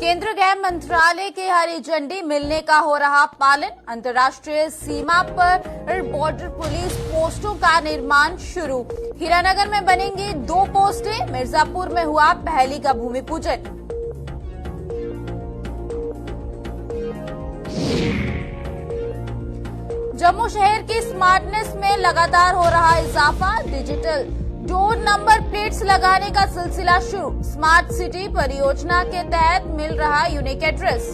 केंद्रीय गृह मंत्रालय के हरी झंडी मिलने का हो रहा पालन। अंतर्राष्ट्रीय सीमा पर बॉर्डर पुलिस पोस्टों का निर्माण शुरू। हीरानगर में बनेंगी 2 पोस्टें। मिर्जापुर में हुआ पहली का भूमि पूजन। जम्मू शहर की स्मार्टनेस में लगातार हो रहा इजाफा। डिजिटल डोर नंबर प्लेट्स लगाने का सिलसिला शुरू। स्मार्ट सिटी परियोजना के तहत मिल रहा यूनिक एड्रेस।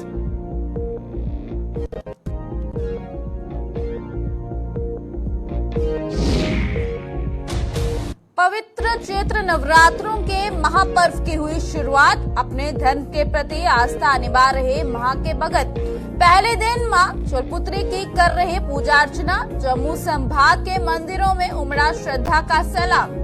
पवित्र चैत्र नवरात्रों के महापर्व की हुई शुरुआत। अपने धर्म के प्रति आस्था निभा रहे मां के भगत पहले दिन मां शूलपुत्री की कर रहे पूजा अर्चना। जम्मू संभाग के मंदिरों में उमड़ा श्रद्धा का सैलाब।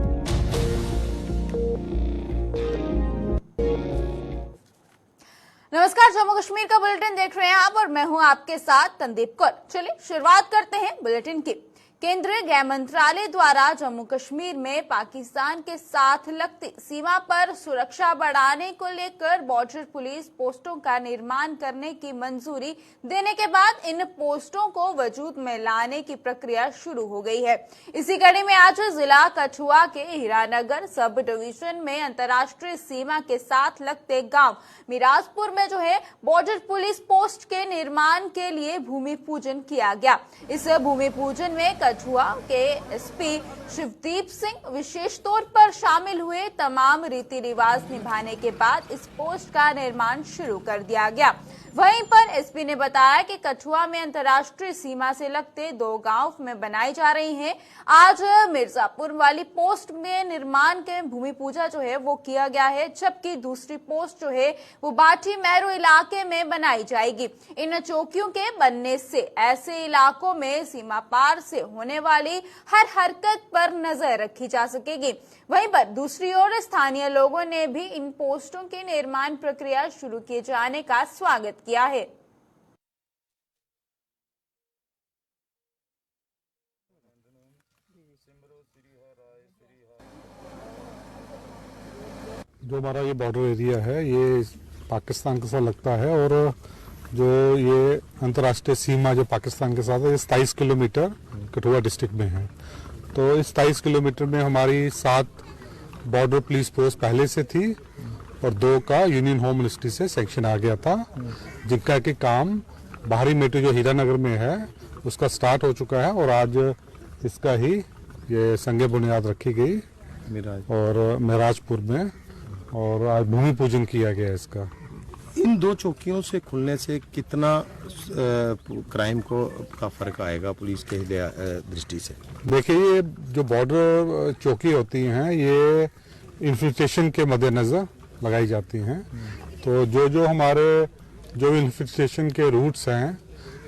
नमस्कार, जम्मू कश्मीर का बुलेटिन देख रहे हैं आप और मैं हूं आपके साथ तंदीप कौर। चलिए शुरुआत करते हैं बुलेटिन की। केंद्रीय गृह मंत्रालय द्वारा जम्मू कश्मीर में पाकिस्तान के साथ लगती सीमा पर सुरक्षा बढ़ाने को लेकर बॉर्डर पुलिस पोस्टों का निर्माण करने की मंजूरी देने के बाद इन पोस्टों को वजूद में लाने की प्रक्रिया शुरू हो गई है। इसी कड़ी में आज जिला कठुआ के हीरानगर सब डिवीजन में अंतर्राष्ट्रीय सीमा के साथ लगते गांव मिराजपुर में जो है बॉर्डर पुलिस पोस्ट के निर्माण के लिए भूमि पूजन किया गया। इस भूमि पूजन में कठुआ के एसपी शिवदीप सिंह विशेष तौर पर शामिल हुए। तमाम रीति रिवाज निभाने के बाद इस पोस्ट का निर्माण शुरू कर दिया गया। वहीं पर एसपी ने बताया कि कठुआ में अंतर्राष्ट्रीय सीमा से लगते 2 गांव में बनाई जा रही हैं। आज मिर्जापुर वाली पोस्ट में निर्माण के भूमि पूजा जो है वो किया गया है, जबकि दूसरी पोस्ट जो है वो बाठी मैरू इलाके में बनाई जाएगी। इन चौकियों के बनने से ऐसे इलाकों में सीमा पार से होने वाली हर हरकत पर नजर रखी जा सकेगी। वहीं पर दूसरी ओर स्थानीय लोगों ने भी इन पोस्टों की निर्माण प्रक्रिया शुरू किए जाने का स्वागत किया है। जो हमारा ये बॉर्डर एरिया है ये पाकिस्तान के साथ लगता है और जो ये अंतर्राष्ट्रीय सीमा जो पाकिस्तान के साथ है ये 27 किलोमीटर कठुआ डिस्ट्रिक्ट में है। तो इस 27 किलोमीटर में हमारी 7 बॉर्डर पुलिस पोस्ट पहले से थी और 2 का यूनियन होम मिनिस्ट्री से सेक्शन आ गया था, जिनका कि काम बाहरी मेट्रो जो हीरानगर में है उसका स्टार्ट हो चुका है और आज इसका ही ये संगे बुनियाद रखी गई और महराजपुर में और आज भूमि पूजन किया गया इसका। इन 2 चौकियों से खुलने से कितना क्राइम का फर्क आएगा पुलिस के दृष्टि से? देखिए, ये जो बॉर्डर चौकी होती हैं ये इन्फिल्ट्रेशन के मद्देनजर लगाई जाती हैं। तो जो हमारे जो इन्फिल्ट्रेशन के रूट्स हैं,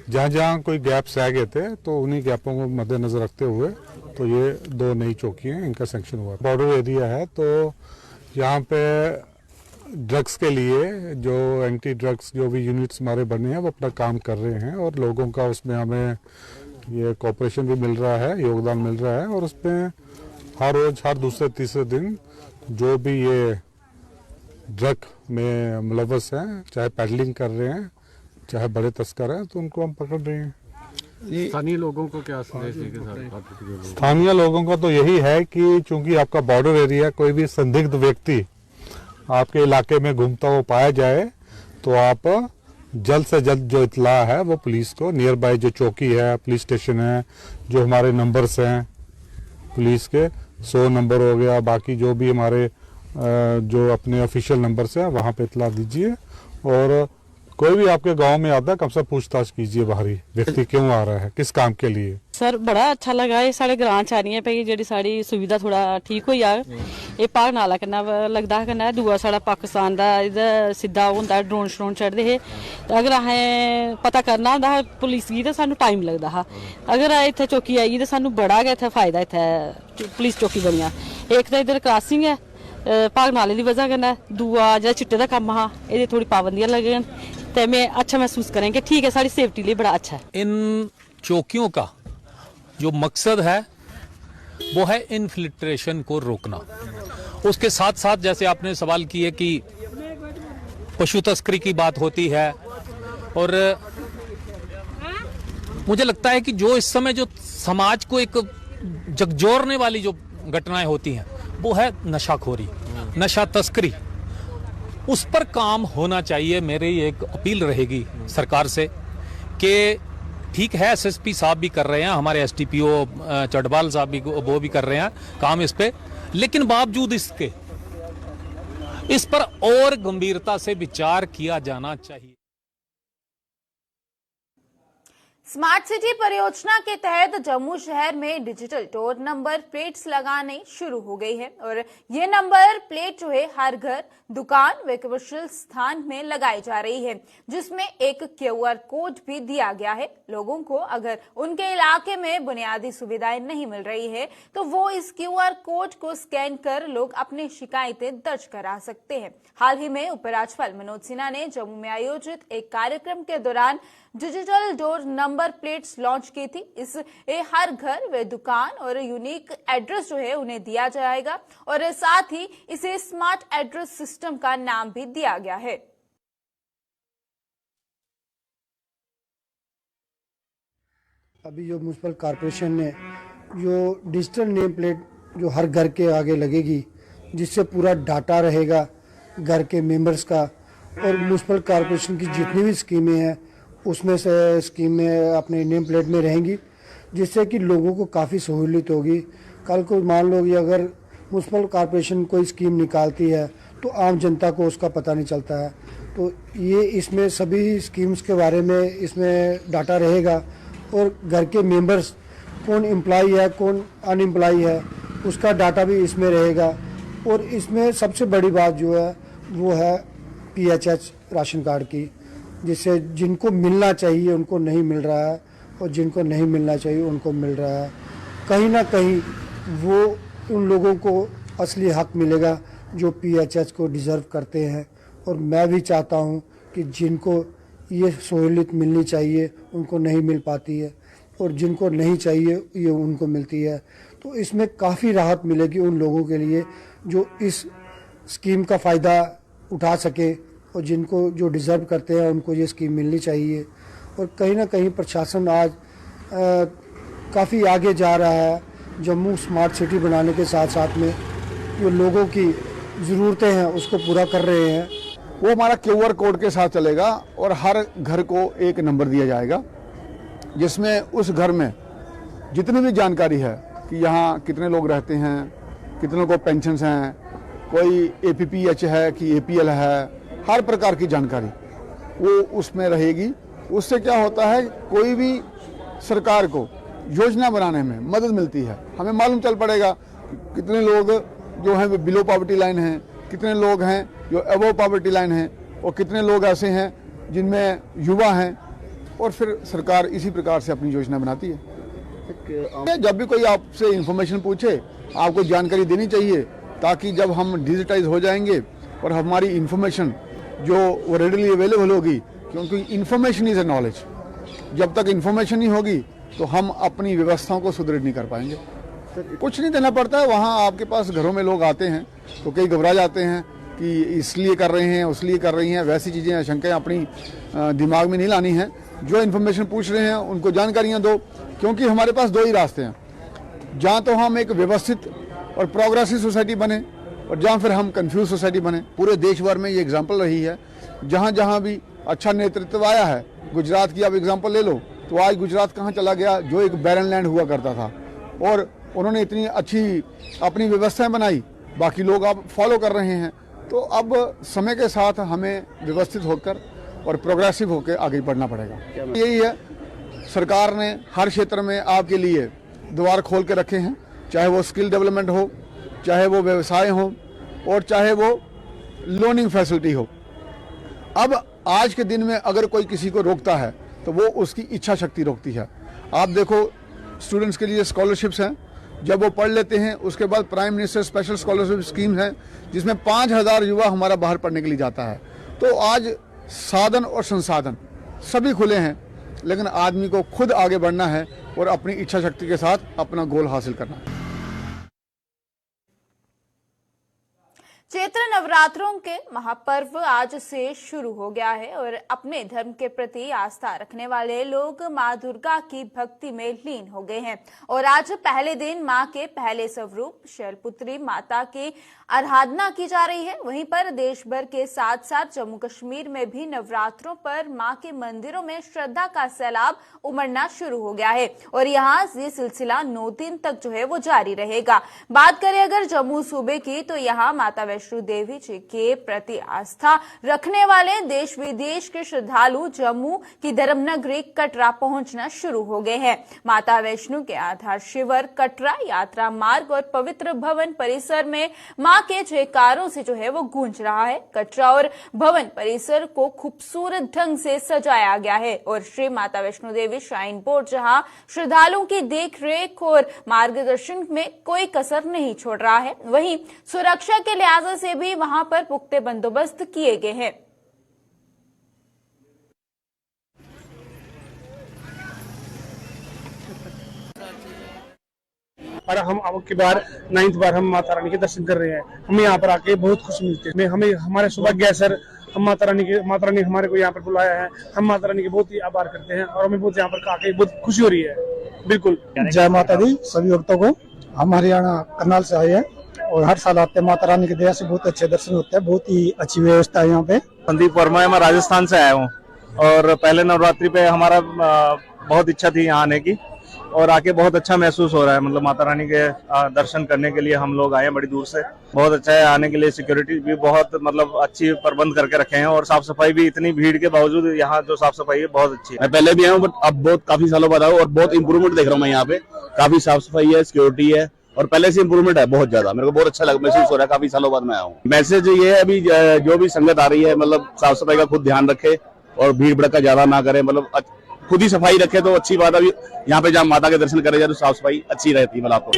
जहाँ कोई गैप्स रह गए थे तो उन्हीं गैपों को मद्देनजर रखते हुए तो ये 2 नई चौकी हैं, इनका सैंक्शन हुआ। बॉर्डर एरिया है तो यहाँ पे ड्रग्स के लिए जो एंटी ड्रग्स जो भी यूनिट्स हमारे बने हैं वो अपना काम कर रहे हैं और लोगों का उसमें हमें ये कोऑपरेशन भी मिल रहा है, योगदान मिल रहा है और उसमें हर रोज हर दूसरे तीसरे दिन जो भी ये ड्रग में मुलव्वस हैं, चाहे पैडलिंग कर रहे हैं चाहे बड़े तस्कर हैं, तो उनको हम पकड़ रहे हैं। स्थानीय लोगों को क्या संदेश देंगे? स्थानीय लोगों का तो यही है कि चूंकि आपका बॉर्डर एरिया, कोई भी संदिग्ध व्यक्ति आपके इलाके में घूमता हुआ पाया जाए तो आप जल्द से जल्द जो इतला है वो पुलिस को, नियर बाय जो चौकी है, पुलिस स्टेशन है, जो हमारे नंबर्स हैं पुलिस के 100 नंबर हो गया, बाकी जो भी हमारे जो अपने ऑफिशियल नंबर्स हैं वहाँ पे इतला दीजिए और कोई भी आपके गांव में आता है कम से पूछताछ कीजिए बाहरी व्यक्ति क्यों आ रहा है, किस काम के लिए। सर बड़ा अच्छा लगा है साढ़े ग्रां च आ रही है भाई जी साड़ी सुविधा थोड़ा ठीक हो जाए। ये भाग नाला कन्नै लगदा है, कन्नै दूआ साढ़ा पाकिस्तान दा इधर सीधा होंदा ड्रोन श्रोन चढ़दे हे। अगर असें पता करना होंदा हा पुलिस गी ते सानू टाइम लगदा हा। अगर इत्थै चौकी आई ते सानू बड़ा गै इत्थै फायदा, इत्थै पुलिस चौकी बनिया। एक तो इधर क्रॉसिंग है भाग नाले दी वजह कन्नै, दूआ जेह्ड़ा चिट्टे दा कम्म हा एह्दे थोड़ी पाबंदियां लगन ते मैं अच्छा महसूस करें कि ठीक है साड़ी सेफ्टी लिए बड़ा अच्छा है। इन चौकियों का जो मकसद है वो है इन्फिल्ट्रेशन को रोकना। उसके साथ साथ जैसे आपने सवाल किए कि पशु तस्करी की बात होती है। और मुझे लगता है कि जो इस समय जो समाज को एक झकझोरने वाली जो घटनाएं होती हैं वो है नशाखोरी, नशा तस्करी। उस पर काम होना चाहिए। मेरी एक अपील रहेगी सरकार से कि ठीक है, एसएसपी साहब भी कर रहे हैं, हमारे एसटीपीओ चटवाल साहब भी वो भी कर रहे हैं काम इस पे, लेकिन बावजूद इसके इस पर और गंभीरता से विचार किया जाना चाहिए। स्मार्ट सिटी परियोजना के तहत जम्मू शहर में डिजिटल डोर नंबर प्लेट्स लगाने शुरू हो गई है और ये नंबर प्लेट जो है हर घर, दुकान व कमर्शियल स्थान में लगाई जा रही है, जिसमें एक QR कोड भी दिया गया है। लोगों को अगर उनके इलाके में बुनियादी सुविधाएं नहीं मिल रही है तो वो इस QR कोड को स्कैन कर लोग अपनी शिकायतें दर्ज करा सकते हैं। हाल ही में उपराज्यपाल मनोज सिन्हा ने जम्मू में आयोजित एक कार्यक्रम के दौरान digital door number plates launch की थी। इसे हर घर व दुकान और यूनिक एड्रेस जो है उन्हें दिया जाएगा और साथ ही इसे स्मार्ट एड्रेस सिस्टम का नाम भी दिया गया है। अभी जो म्युनिसिपल कॉरपोरेशन ने जो डिजिटल नेम प्लेट जो हर घर के आगे लगेगी, जिससे पूरा डाटा रहेगा घर के मेंबर्स का, और म्युनिसिपल कॉरपोरेशन की जितनी भी स्कीमें हैं उसमें से स्कीमें अपने नेम प्लेट में रहेंगी, जिससे कि लोगों को काफ़ी सहूलियत होगी। कल को मान लो कि अगर म्युनिसिपल कॉरपोरेशन कोई स्कीम निकालती है तो आम जनता को उसका पता नहीं चलता है, तो ये इसमें सभी स्कीम्स के बारे में इसमें डाटा रहेगा और घर के मेंबर्स कौन एम्प्लॉय है कौन अनएम्प्लॉय है उसका डाटा भी इसमें रहेगा। और इसमें सबसे बड़ी बात जो है वो है PHH राशन कार्ड की, जिससे जिनको मिलना चाहिए उनको नहीं मिल रहा है और जिनको नहीं मिलना चाहिए उनको मिल रहा है। कहीं ना कहीं वो उन लोगों को असली हक मिलेगा जो PHH को डिज़र्व करते हैं। और मैं भी चाहता हूं कि जिनको ये सहूलियत मिलनी चाहिए उनको नहीं मिल पाती है और जिनको नहीं चाहिए ये उनको मिलती है, तो इसमें काफ़ी राहत मिलेगी उन लोगों के लिए जो इस स्कीम का फ़ायदा उठा सके और जिनको जो डिज़र्व करते हैं उनको ये स्कीम मिलनी चाहिए। और कहीं ना कहीं प्रशासन आज काफ़ी आगे जा रहा है। जम्मू स्मार्ट सिटी बनाने के साथ साथ में जो लोगों की ज़रूरतें हैं उसको पूरा कर रहे हैं। वो हमारा QR कोड के साथ चलेगा और हर घर को एक नंबर दिया जाएगा, जिसमें उस घर में जितनी भी जानकारी है कि यहाँ कितने लोग रहते हैं, कितनों को पेंशन हैं, कोई APPH है कि APL है, हर प्रकार की जानकारी वो उसमें रहेगी। उससे क्या होता है, कोई भी सरकार को योजना बनाने में मदद मिलती है। हमें मालूम चल पड़ेगा कितने लोग जो हैं बिलो पॉवर्टी लाइन हैं, कितने लोग हैं जो अबव पॉवर्टी लाइन हैं और कितने लोग ऐसे हैं जिनमें युवा हैं, और फिर सरकार इसी प्रकार से अपनी योजना बनाती है। जब भी कोई आपसे इंफॉर्मेशन पूछे आपको जानकारी देनी चाहिए, ताकि जब हम डिजिटाइज हो जाएंगे और हमारी इंफॉर्मेशन जो वो रेडिली अवेलेबल होगी, क्योंकि इंफॉर्मेशन इज ए नॉलेज। जब तक इंफॉर्मेशन नहीं होगी तो हम अपनी व्यवस्थाओं को सुदृढ़ नहीं कर पाएंगे। कुछ नहीं देना पड़ता है। वहाँ आपके पास घरों में लोग आते हैं तो कई घबरा जाते हैं कि इसलिए कर रहे हैं उसलिए कर रही हैं, वैसी चीज़ें आशंकाएं अपनी दिमाग में नहीं लानी है। जो इन्फॉर्मेशन पूछ रहे हैं उनको जानकारियाँ दो, क्योंकि हमारे पास दो ही रास्ते हैं, जहाँ तो हम एक व्यवस्थित और प्रोग्रेसिव सोसाइटी बने और जहाँ फिर हम कंफ्यूज सोसाइटी बने। पूरे देश भर में ये एग्जाम्पल रही है, जहाँ जहाँ भी अच्छा नेतृत्व आया है। गुजरात की आप एग्जाम्पल ले लो तो आज गुजरात कहाँ चला गया, जो एक बैरन लैंड हुआ करता था, और उन्होंने इतनी अच्छी अपनी व्यवस्थाएं बनाई, बाकी लोग अब फॉलो कर रहे हैं। तो अब समय के साथ हमें व्यवस्थित होकर और प्रोग्रेसिव होकर आगे बढ़ना पड़ेगा। यही है, सरकार ने हर क्षेत्र में आपके लिए द्वार खोल के रखे हैं, चाहे वो स्किल डेवलपमेंट हो, चाहे वो व्यवसाय हो, और चाहे वो लोनिंग फैसिलिटी हो। अब आज के दिन में अगर कोई किसी को रोकता है तो वो उसकी इच्छा शक्ति रोकती है। आप देखो, स्टूडेंट्स के लिए स्कॉलरशिप्स हैं, जब वो पढ़ लेते हैं उसके बाद prime minister special scholarship scheme है, जिसमें 5000 युवा हमारा बाहर पढ़ने के लिए जाता है। तो आज साधन और संसाधन सभी खुले हैं, लेकिन आदमी को खुद आगे बढ़ना है और अपनी इच्छा शक्ति के साथ अपना गोल हासिल करना है। चैत्र नवरात्रों के महापर्व आज से शुरू हो गया है और अपने धर्म के प्रति आस्था रखने वाले लोग मां दुर्गा की भक्ति में लीन हो गए हैं और आज पहले दिन मां के पहले स्वरूप शैलपुत्री माता की आराधना की जा रही है। वहीं पर देश भर के साथ साथ जम्मू कश्मीर में भी नवरात्रों पर मां के मंदिरों में श्रद्धा का सैलाब उमड़ना शुरू हो गया है और यहाँ ये सिलसिला 9 दिन तक जो है वो जारी रहेगा। बात करें अगर जम्मू सूबे की तो यहाँ माता वैष्णो देवी जी के प्रति आस्था रखने वाले देश विदेश के श्रद्धालु जम्मू की धर्मनगरी कटरा पहुंचना शुरू हो गए हैं। माता वैष्णो के आधार शिविर कटरा यात्रा मार्ग और पवित्र भवन परिसर में मां के जयकारों से जो है वो गूंज रहा है। कटरा और भवन परिसर को खूबसूरत ढंग से सजाया गया है और श्री माता वैष्णो देवी श्राइन बोर्ड जहां श्रद्धालुओं की देख रेख और मार्गदर्शन में कोई कसर नहीं छोड़ रहा है, वहीं सुरक्षा के लिहाज से भी वहां पर पुख्ते बंदोबस्त किए गए हैं। और हम अब की बार 9th बार हम माता रानी के दर्शन कर रहे हैं। हमें यहाँ पर आके बहुत खुशी मिलती है। हमें हमारे सौभाग्य सर हम माता रानी हमारे को यहाँ पर बुलाया है। हम माता रानी के बहुत ही आभार करते हैं और हमें बहुत यहाँ पर आके बहुत खुशी हो रही है। बिल्कुल जय माता दी सभी भक्तों को। हम हरियाणा करनाल से आए हैं और हर साल आते हैं। माता रानी की दया से बहुत अच्छे दर्शन होते हैं। बहुत ही अच्छी व्यवस्था है यहाँ पे। संदीप वर्मा, मैं राजस्थान से आया हूँ और पहले नवरात्रि पे हमारा बहुत इच्छा थी यहाँ आने की और आके बहुत अच्छा महसूस हो रहा है। मतलब माता रानी के दर्शन करने के लिए हम लोग आए हैं बड़ी दूर से। बहुत अच्छा है आने के लिए। सिक्योरिटी भी बहुत मतलब अच्छी प्रबंध करके रखे हैं और साफ सफाई भी इतनी भीड़ के बावजूद यहाँ जो साफ सफाई है बहुत अच्छी है। मैं पहले भी आया हूँ बट अब बहुत काफी सालों बाद आया और बहुत इंप्रूवमेंट देख रहा हूँ मैं यहाँ पे। काफी साफ सफाई है, सिक्योरिटी है और पहले से इंप्रूवमेंट है बहुत ज्यादा। मेरे को बहुत अच्छा महसूस हो रहा है। काफी सालों बाद मैं आया हूँ। मैसेज ये है अभी जो भी संगत आ रही है मतलब साफ सफाई का खुद ध्यान रखे और भीड़ भड़का ज्यादा ना करे। मतलब खुद ही सफाई रखे तो अच्छी बात। अभी यहाँ पे जहाँ माता के दर्शन करे जाए तो साफ सफाई अच्छी रहती है। मतलब आपको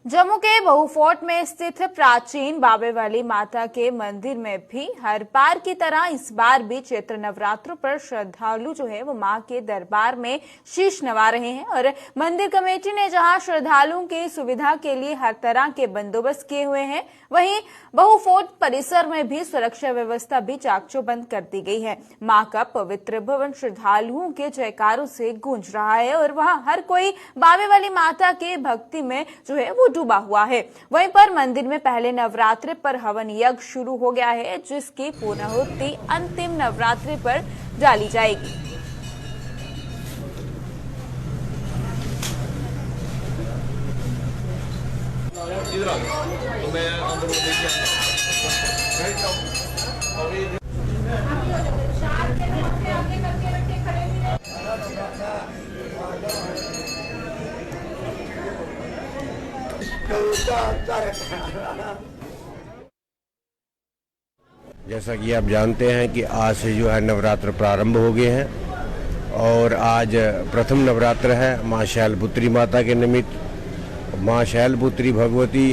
जम्मू के बहु फोर्ट में स्थित प्राचीन बाबे वाली माता के मंदिर में भी हर बार की तरह इस बार भी चैत्र नवरात्रों पर श्रद्धालु जो है वो मां के दरबार में शीश नवा रहे हैं और मंदिर कमेटी ने जहां श्रद्धालुओं की सुविधा के लिए हर तरह के बंदोबस्त किए हुए हैं, वहीं बहु फोर्ट परिसर में भी सुरक्षा व्यवस्था भी चाकचौबंद कर दी गई है। मां का पवित्र भवन श्रद्धालुओं के जयकारों से गूंज रहा है और वहां हर कोई बाबे वाली माता के भक्ति में जो है वो डूबा हुआ है। वहीं पर मंदिर में पहले नवरात्रि पर हवन यज्ञ शुरू हो गया है जिसकी पूर्णाहुति अंतिम नवरात्रि पर डाली जाएगी। जैसा कि आप जानते हैं कि आज से जो है नवरात्र प्रारंभ हो गए हैं और आज प्रथम नवरात्र है मां शैलपुत्री माता के निमित्त। मां शैलपुत्री भगवती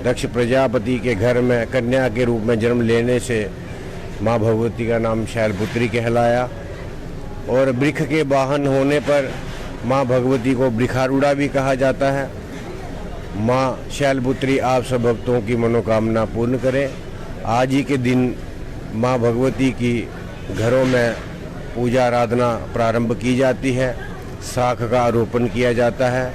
दक्ष प्रजापति के घर में कन्या के रूप में जन्म लेने से मां भगवती का नाम शैलपुत्री कहलाया और वृक्ष के वाहन होने पर मां भगवती को वृक्षारूढ़ा भी कहा जाता है। मां शैलपुत्री आप सब भक्तों की मनोकामना पूर्ण करे। आज ही के दिन मां भगवती की घरों में पूजा आराधना प्रारंभ की जाती है। शाख का आरोपण किया जाता है।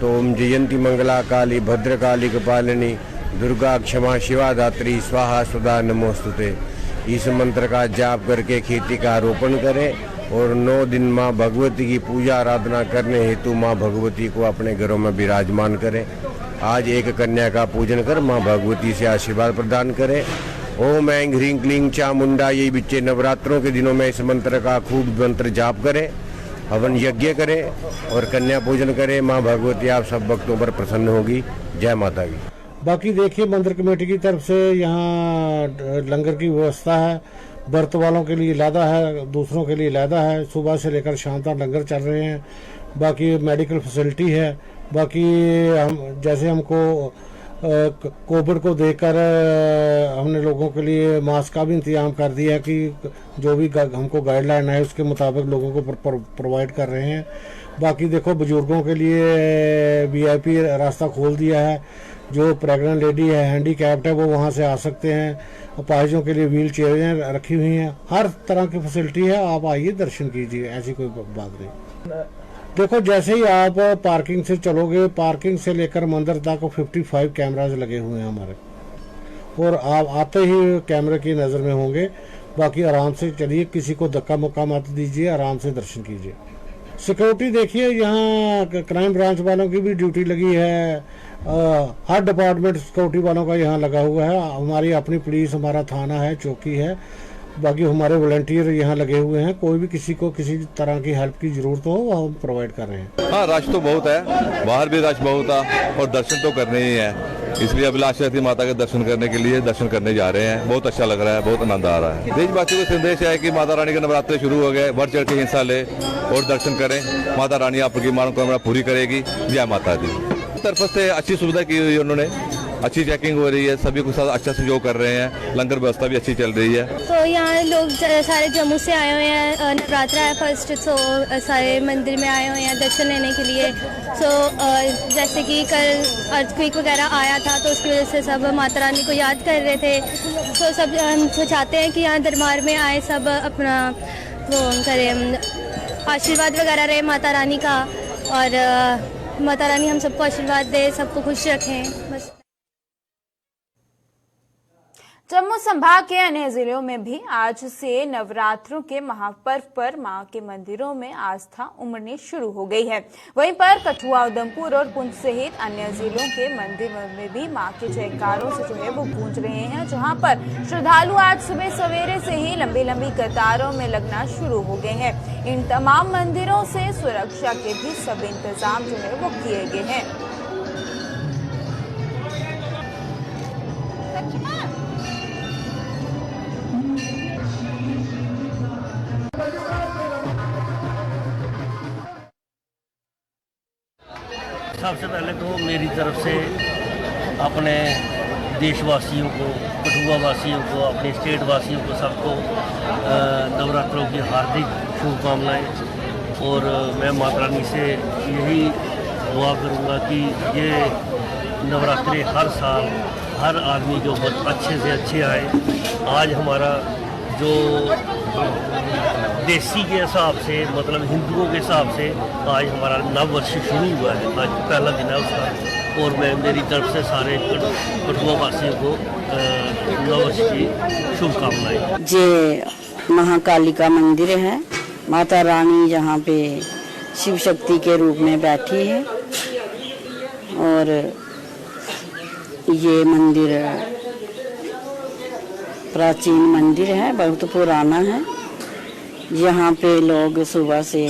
तो ओम जयंती मंगला काली भद्रकाली कपालिनी दुर्गा क्षमा शिवा दात्री स्वाहा सुधा नमोस्तुते इस मंत्र का जाप करके खेती का आरोपण करें और 9 दिन मां भगवती की पूजा आराधना करने हेतु मां भगवती को अपने घरों में विराजमान करें। आज एक कन्या का पूजन कर मां भगवती से आशीर्वाद प्रदान करें। ओम ऐं ह्रीं क्लीं चामुंडा ये बच्चे नवरात्रों के दिनों में इस मंत्र का खूब मंत्र जाप करें, हवन यज्ञ करें और कन्या पूजन करें। मां भगवती आप सब भक्तों पर प्रसन्न होगी। जय माता की। बाकी देखिए मंदिर कमेटी की तरफ से यहाँ लंगर की व्यवस्था है। व्रत वालों के लिए लादा है, दूसरों के लिए लादा है। सुबह से लेकर शाम तक लंगर चल रहे हैं। बाकी मेडिकल फैसिलिटी है। बाकी हम जैसे हमको कोविड को देखकर हमने लोगों के लिए मास्क का भी इंतजाम कर दिया है कि जो भी हमको गाइडलाइन है उसके मुताबिक लोगों को प्रोवाइड कर रहे हैं। बाकी देखो बुजुर्गों के लिए VIP रास्ता खोल दिया है। जो प्रेग्नेंट लेडी है, हैंडीकैप्ड है, वो वहाँ से आ सकते हैं। अपाहिजों के लिए व्हील चेयरें रखी हुई हैं, हर तरह की फैसिलिटी है। आप आइए, दर्शन कीजिए, ऐसी कोई बात नहीं। देखो जैसे ही आप पार्किंग से चलोगे, पार्किंग से लेकर मंदिर तक 55 कैमराज लगे हुए हैं हमारे, और आप आते ही कैमरे की नज़र में होंगे। बाकी आराम से चलिए, किसी को धक्का मुक्का मत दीजिए, आराम से दर्शन कीजिए। सिक्योरिटी देखिए, यहाँ क्राइम ब्रांच वालों की भी ड्यूटी लगी है, हर डिपार्टमेंट सिक्योरिटी वालों का यहाँ लगा हुआ है। हमारी अपनी पुलिस, हमारा थाना है, चौकी है, बाकी हमारे वॉलंटियर यहाँ लगे हुए हैं। कोई भी किसी को किसी तरह की हेल्प की जरूरत हो, वो हम प्रोवाइड कर रहे हैं। हाँ, रश तो बहुत है, बाहर भी रश बहुत है, और दर्शन तो करने ही है, इसलिए अभिलाषा माता के दर्शन करने के लिए दर्शन करने जा रहे हैं। बहुत अच्छा लग रहा है, बहुत आनंद आ रहा है। देशवासियों को संदेश है कि माता रानी के नवरात्रे शुरू हो गए, बढ़ चढ़ के हिस्सा ले और दर्शन करें। माता रानी आपकी मनोकामना पूरी करेगी। जय माता दी। तरफ से अच्छी सुविधा की हुई है, उन्होंने अच्छी चेकिंग हो रही है, सभी को साथ अच्छा सहयोग कर रहे हैं, लंगर व्यवस्था भी अच्छी चल रही है। तो यहाँ लोग सारे जम्मू से आए हुए हैं, नवरात्रा है फर्स्ट, तो सारे मंदिर में आए हुए हैं दर्शन लेने के लिए। तो जैसे कि कल अर्थक्वेक वगैरह आया था, तो उसकी वजह से सब माता रानी को याद कर रहे थे। तो सब हम चाहते हैं कि यहाँ दरबार में आए, सब अपना वो करें, आशीर्वाद वगैरह रहे माता रानी का, और माता रानी हम सबको आशीर्वाद दे, सबको खुश रखें बस। जम्मू संभाग के अन्य जिलों में भी आज से नवरात्रों के महापर्व पर मां के मंदिरों में आस्था उमड़नी शुरू हो गई है। वहीं पर कठुआ, उधमपुर और पुंछ सहित अन्य जिलों के मंदिरों में भी मां के जयकारों से जो है वो गूंज रहे हैं, जहां पर श्रद्धालु आज सुबह सवेरे से ही लंबी लंबी कतारों में लगना शुरू हो गए हैं। इन तमाम मंदिरों से सुरक्षा के भी सब इंतजाम जो है वो किए गए हैं। सबसे पहले तो मेरी तरफ से अपने देशवासियों को, कठुआ वासियों को, अपने स्टेट वासियों को, सबको नवरात्रों की हार्दिक शुभकामनाएं। और मैं माता रानी से यही दुआ करूंगा कि ये नवरात्रे हर साल हर आदमी जो बहुत अच्छे से अच्छे आए। आज हमारा जो देसी के हिसाब से, मतलब हिंदुओं के हिसाब से, आज हमारा नव वर्ष शुरू हुआ है, आज पहला दिन है उसका। और मैं मेरी तरफ से सारे कठुआ वासियों को नव वर्ष की शुभकामनाएं। ये महाकाली का मंदिर है, माता रानी जहाँ पे शिव शक्ति के रूप में बैठी है। और ये मंदिर प्राचीन मंदिर है, बहुत पुराना है। यहाँ पे लोग सुबह से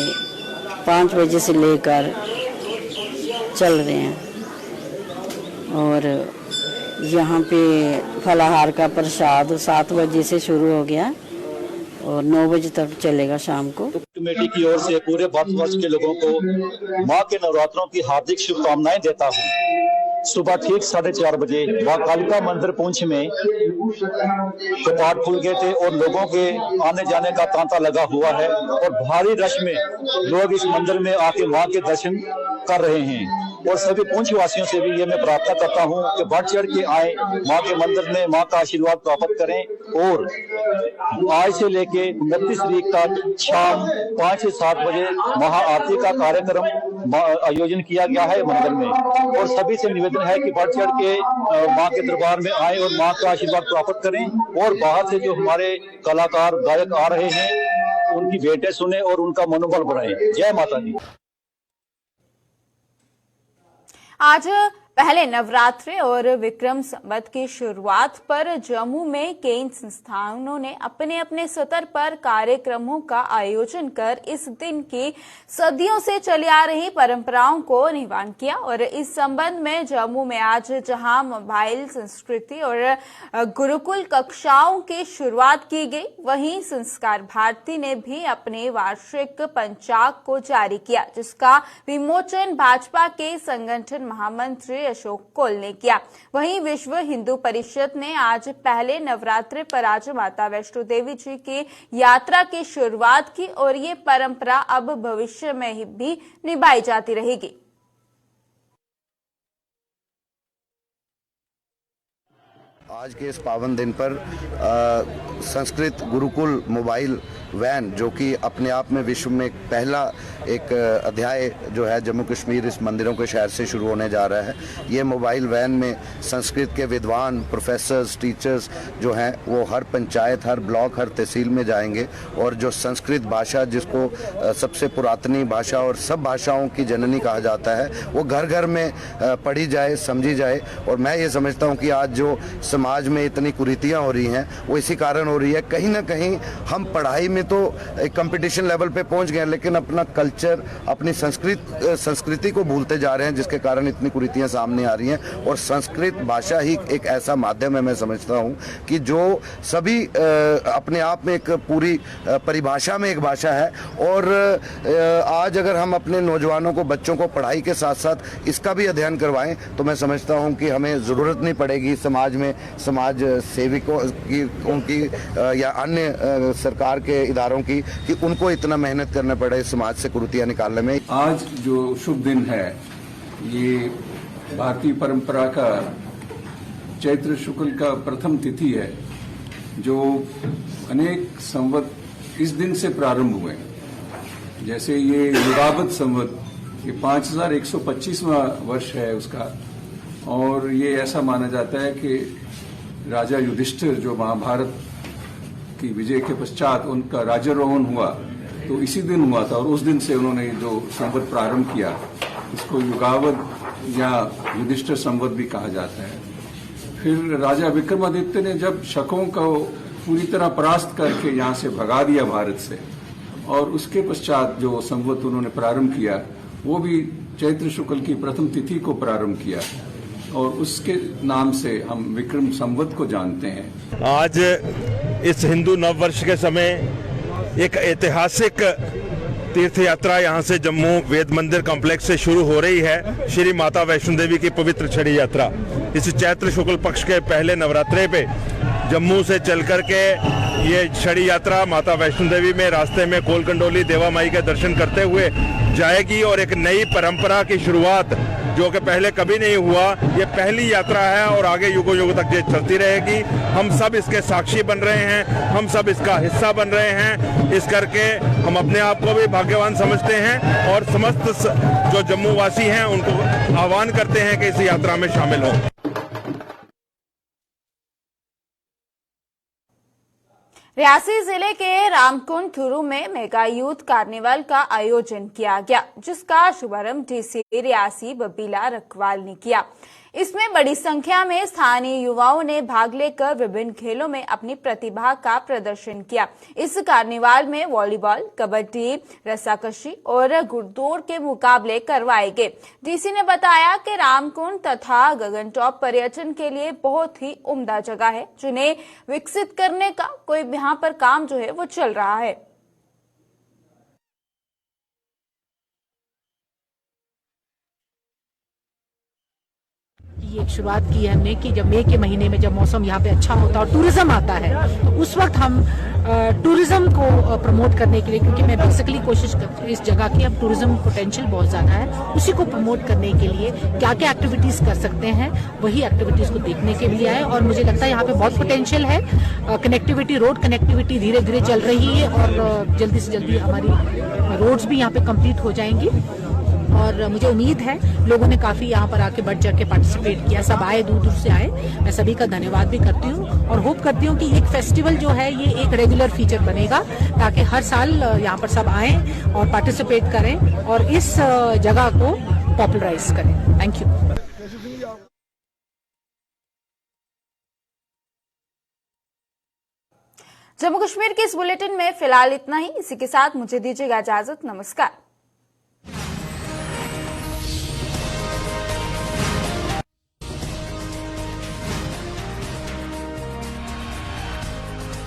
5 बजे से लेकर चल रहे हैं, और यहाँ पे फलाहार का प्रसाद 7 बजे से शुरू हो गया और 9 बजे तक चलेगा शाम को। कमेटी की ओर से पूरे भारतवर्ष के लोगों को मां के नवरात्रों की हार्दिक शुभकामनाएं देता हूं। सुबह ठीक 4:30 बजे मां कालिका मंदिर पुंछ में कपाट खुल गए थे और लोगों के आने जाने का तांता लगा हुआ है, और भारी रश में लोग इस मंदिर में आके मां के दर्शन कर रहे हैं। और सभी पुंछ वासियों से भी ये मैं प्रार्थना करता हूं कि बढ़ चढ़ के आए, मां के मंदिर में मां का आशीर्वाद प्राप्त करें। और आज से लेके 29 तारीख तक शाम 5 से 7 बजे महा आरती का कार्यक्रम आयोजन किया गया है मंदिर में, और सभी से निवेदन है कि बढ़ चढ़ के मां के दरबार में आए और मां का आशीर्वाद प्राप्त करें। और बाहर से जो हमारे कलाकार गायक आ रहे हैं, उनकी भेंटें सुने और उनका मनोबल बढ़ाएं। जय माता दी। आज पहले नवरात्रे और विक्रम संवत की शुरुआत पर जम्मू में कई संस्थानों ने अपने अपने स्तर पर कार्यक्रमों का आयोजन कर इस दिन की सदियों से चली आ रही परंपराओं को निवान किया। और इस संबंध में जम्मू में आज जहां मोबाइल संस्कृति और गुरुकुल कक्षाओं की शुरुआत की गई, वहीं संस्कार भारती ने भी अपने वार्षिक पंचाग को जारी किया, जिसका विमोचन भाजपा के संगठन महामंत्री अशोक कौल ने किया। वहीं विश्व हिंदू परिषद ने आज पहले नवरात्रि पर आज माता वैष्णो देवी जी की यात्रा की शुरुआत की और ये परंपरा अब भविष्य में भी निभाई जाती रहेगी। आज के इस पावन दिन पर संस्कृत गुरुकुल मोबाइल वैन, जो कि अपने आप में विश्व में पहला एक अध्याय जो है जम्मू कश्मीर इस मंदिरों के शहर से शुरू होने जा रहा है। ये मोबाइल वैन में संस्कृत के विद्वान, प्रोफेसर्स, टीचर्स जो हैं वो हर पंचायत, हर ब्लॉक, हर तहसील में जाएंगे और जो संस्कृत भाषा, जिसको सबसे पुरातनी भाषा और सब भाषाओं की जननी कहा जाता है, वो घर घर में पढ़ी जाए, समझी जाए। और मैं ये समझता हूँ कि आज जो समाज में इतनी कुरीतियाँ हो रही हैं वो इसी कारण हो रही है। कहीं ना कहीं हम पढ़ाई में तो एक कंपटीशन लेवल पे पहुंच गए, लेकिन अपना कल्चर, अपनी संस्कृति को भूलते जा रहे हैं, जिसके कारण इतनी कुरीतियां सामने आ रही हैं। और संस्कृत भाषा ही एक ऐसा माध्यम है, मैं समझता हूं, कि जो सभी अपने आप में एक पूरी परिभाषा में एक भाषा है। और आज अगर हम अपने नौजवानों को, बच्चों को पढ़ाई के साथ साथ इसका भी अध्ययन करवाएं तो मैं समझता हूं कि हमें ज़रूरत नहीं पड़ेगी समाज में समाज सेविकों की या अन्य सरकार के इदारों की कि उनको इतना मेहनत करना पड़े समाज से कुरीतियां निकालने में। आज जो शुभ दिन है, ये भारतीय परंपरा का चैत्र शुक्ल का प्रथम तिथि है, जो अनेक संवत इस दिन से प्रारंभ हुए। जैसे ये युगावत संवत, ये 5125वां वर्ष है उसका। और ये ऐसा माना जाता है कि राजा युधिष्ठिर जो महाभारत की विजय के पश्चात उनका राज्यारोहण हुआ तो इसी दिन हुआ था, और उस दिन से उन्होंने जो संवत प्रारंभ किया, इसको युगावत या युधिष्ठिर संवत भी कहा जाता है। फिर राजा विक्रमादित्य ने जब शकों को पूरी तरह परास्त करके यहाँ से भगा दिया भारत से, और उसके पश्चात जो संवत उन्होंने प्रारंभ किया वो भी चैत्र शुक्ल की प्रथम तिथि को प्रारंभ किया, और उसके नाम से हम विक्रम संवत को जानते हैं। आज इस हिंदू नववर्ष के समय एक ऐतिहासिक तीर्थ यात्रा यहाँ से जम्मू वेद मंदिर कॉम्प्लेक्स से शुरू हो रही है। श्री माता वैष्णो देवी की पवित्र छड़ी यात्रा इस चैत्र शुक्ल पक्ष के पहले नवरात्रे पे जम्मू से चल करके ये छड़ी यात्रा माता वैष्णो देवी में रास्ते में कोल कंडोली देवा माई के दर्शन करते हुए जाएगी। और एक नई परंपरा की शुरुआत जो कि पहले कभी नहीं हुआ, ये पहली यात्रा है और आगे युगों युगों तक ये चलती रहेगी। हम सब इसके साक्षी बन रहे हैं, हम सब इसका हिस्सा बन रहे हैं। इस करके हम अपने आप को भी भाग्यवान समझते हैं और समस्त जो जम्मू वासी हैं उनको आह्वान करते हैं कि इस यात्रा में शामिल हों। रियासी जिले के रामकुंड थुरू में मेगा यूथ कार्निवल का आयोजन किया गया, जिसका शुभारंभ डीसी रियासी बबीला रखवाल ने किया। इसमें बड़ी संख्या में स्थानीय युवाओं ने भाग लेकर विभिन्न खेलों में अपनी प्रतिभा का प्रदर्शन किया। इस कार्निवाल में वॉलीबॉल, कबड्डी, रस्साकशी और घुड़दौड़ के मुकाबले करवाए गए। डीसी ने बताया कि रामकुंड तथा गगनटॉप पर्यटन के लिए बहुत ही उम्दा जगह है, जिन्हें विकसित करने का कोई यहाँ पर काम जो है वो चल रहा है। एक शुरुआत की है हमने कि जब मई के महीने में जब मौसम यहाँ पे अच्छा होता है और टूरिज्म आता है, तो उस वक्त हम टूरिज्म को प्रमोट करने के लिए, क्योंकि मैं बेसिकली कोशिश करती हूँ इस जगह की अब टूरिज्म पोटेंशियल बहुत ज़्यादा है, उसी को प्रमोट करने के लिए क्या क्या एक्टिविटीज़ कर सकते हैं, वही एक्टिविटीज़ को देखने के लिए आए। और मुझे लगता है यहाँ पे बहुत पोटेंशियल है। कनेक्टिविटी, रोड कनेक्टिविटी धीरे धीरे चल रही है और जल्दी से जल्दी हमारी रोड्स भी यहाँ पे कंप्लीट हो जाएंगी। और मुझे उम्मीद है लोगों ने काफी यहाँ पर आके बढ़ चढ़ के पार्टिसिपेट किया, सब आए, दूर दूर से आए। मैं सभी का धन्यवाद भी करती हूँ और होप करती हूँ कि एक फेस्टिवल जो है ये एक रेगुलर फीचर बनेगा, ताकि हर साल यहाँ पर सब आए और पार्टिसिपेट करें और इस जगह को पॉपुलराइज करें। Thank you. जम्मू कश्मीर के इस बुलेटिन में फिलहाल इतना ही। इसी के साथ मुझे दीजिएगा इजाजत। नमस्कार।